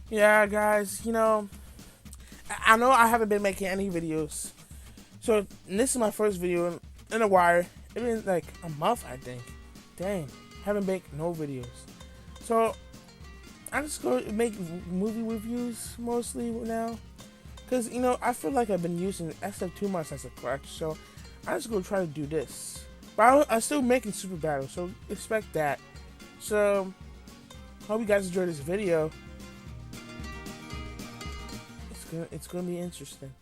Yeah, guys, I know I haven't been making any videos. So, this is my first video in a while. It's been like a month, I think. Dang, haven't made no videos. So, I'm just going to make movie reviews mostly now. Because, I feel like I've been using SF2 months as a crutch. So, I'm just going to try to do this. But I'm still making Super Battle, so expect that. So, hope you guys enjoy this video. It's gonna be interesting.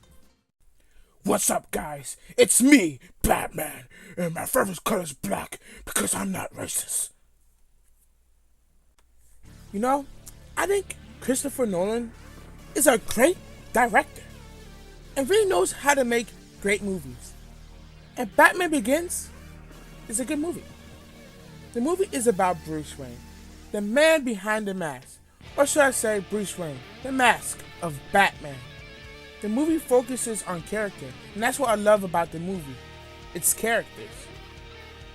What's up, guys? It's me, Batman, and my favorite color is black because I'm not racist. I think Christopher Nolan is a great director and really knows how to make great movies. And Batman Begins is a good movie. The movie is about Bruce Wayne, the man behind the mask, or should I say Bruce Wayne, the mask of Batman. The movie focuses on character, and that's what I love about the movie. It's characters.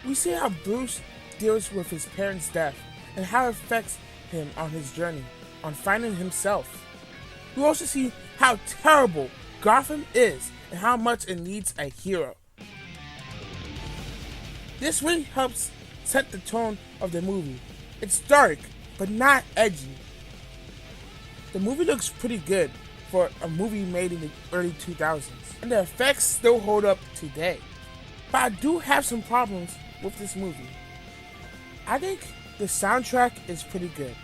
We see how Bruce deals with his parents' death and how it affects him on his journey, on finding himself. We also see how terrible Gotham is and how much it needs a hero. This really helps set the tone of the movie. It's dark, but not edgy. The movie looks pretty good for a movie made in the early 2000s, and the effects still hold up today. But I do have some problems with this movie. I think the soundtrack is pretty good,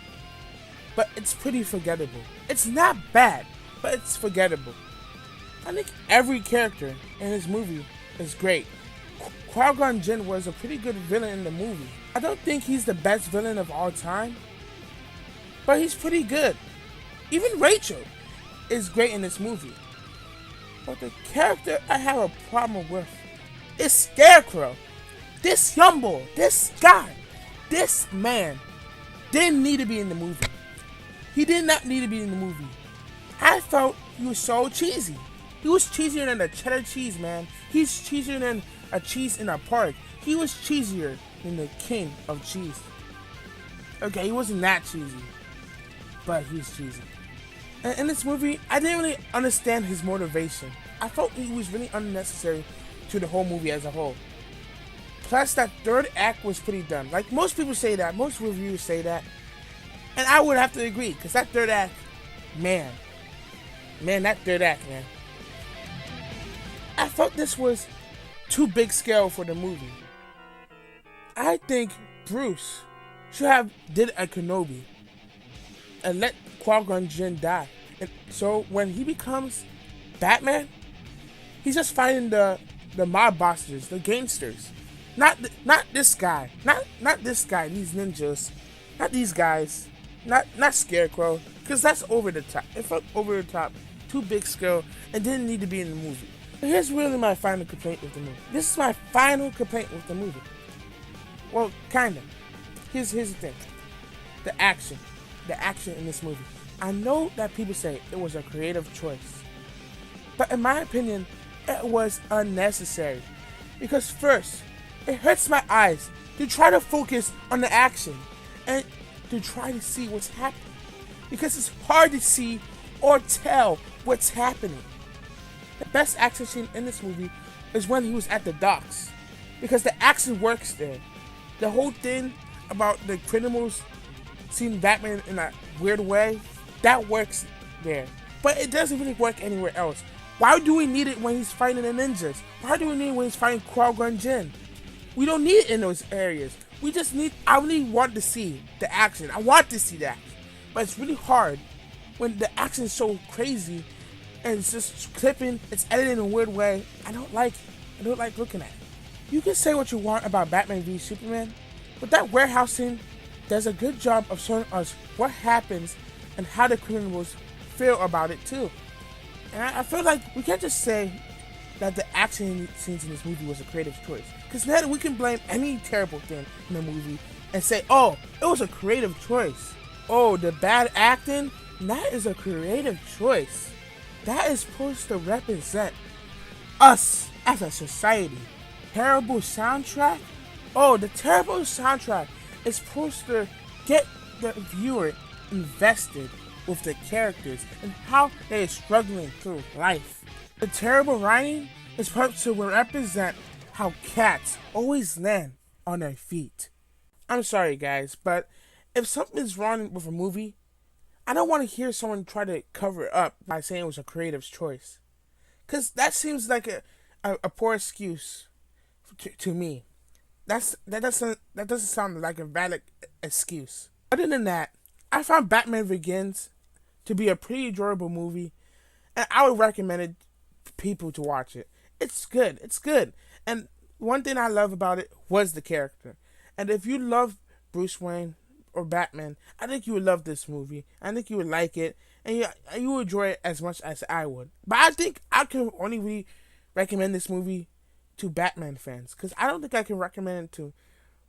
but it's pretty forgettable. It's not bad, but it's forgettable. I think every character in this movie is great. Qui-Gon Jinn was a pretty good villain in the movie. I don't think he's the best villain of all time, but he's pretty good. Even Rachel is great in this movie. But the character I have a problem with is Scarecrow. This young boy, this guy, this man didn't need to be in the movie. He did not need to be in the movie. I felt he was so cheesy. He was cheesier than a cheddar cheese, man. He's cheesier than a cheese in a park. He was cheesier than the king of cheese. Okay, he wasn't that cheesy, but he's cheesy. In this movie, I didn't really understand his motivation. I felt he was really unnecessary to the whole movie as a whole. Plus, that third act was pretty dumb. Like, most people say that, most reviewers say that. And I would have to agree, because that third act, man, that third act, man. I felt this was too big scale for the movie. I think Bruce should have did a Kenobi and let Qui-Gon Jinn die. And so when he becomes Batman, he's just fighting the mob bosses, the gangsters. Not this guy. Not this guy, these ninjas. Not these guys. Not Scarecrow. Because that's over the top. It felt over the top, too big scale, and didn't need to be in the movie. But here's really my final complaint with the movie. This is my final complaint with the movie. Well, kinda. Here's the thing. The action. The action in this movie. I know that people say it was a creative choice, but in my opinion, it was unnecessary. Because first, it hurts my eyes to try to focus on the action and to try to see what's happening. Because it's hard to see or tell what's happening. The best action scene in this movie is when he was at the docks, because the action works there. The whole thing about the criminals seeing Batman in a weird way, that works there. But it doesn't really work anywhere else. Why do we need it when he's fighting the ninjas? Why do we need it when he's fighting Qui-Gon Jinn? We don't need it in those areas. We just need, I really want to see the action. I want to see that. But it's really hard when the action is so crazy and it's just clipping, it's edited in a weird way. I don't like it. I don't like looking at it. You can say what you want about Batman v Superman, but that warehouse scene does a good job of showing us what happens and how the criminals feel about it too. And I feel like we can't just say that the action scenes in this movie was a creative choice, because then we can blame any terrible thing in the movie and say, oh, it was a creative choice. Oh, the bad acting, that is a creative choice. That is supposed to represent us as a society. Terrible soundtrack? Oh, the terrible soundtrack is supposed to get the viewer invested with the characters and how they are struggling through life. The terrible writing is supposed to represent how cats always land on their feet. I'm sorry guys, but if something's wrong with a movie, I don't want to hear someone try to cover it up by saying it was a creative choice. Because that seems like a poor excuse to me. That doesn't sound like a valid excuse. Other than that, I found Batman Begins to be a pretty enjoyable movie, and I would recommend it to people to watch it. It's good. It's good. And one thing I love about it was the character. And if you love Bruce Wayne or Batman, I think you would love this movie. I think you would like it, and you would enjoy it as much as I would. But I think I can only really recommend this movie to Batman fans, because I don't think I can recommend it to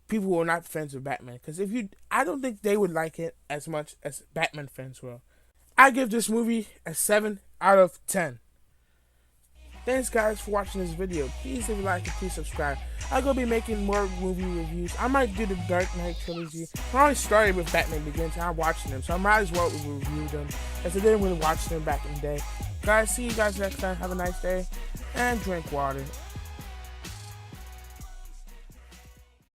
people who are not fans of Batman. Because I don't think they would like it as much as Batman fans will. I give this movie a 7 out of 10. Thanks guys for watching this video. Please leave a like and please subscribe. I'm going to be making more movie reviews. I might do the Dark Knight trilogy. I already started with Batman Begins and I'm watching them, so I might as well review them, as I didn't really watch them back in the day. Guys, see you guys next time. Have a nice day and drink water.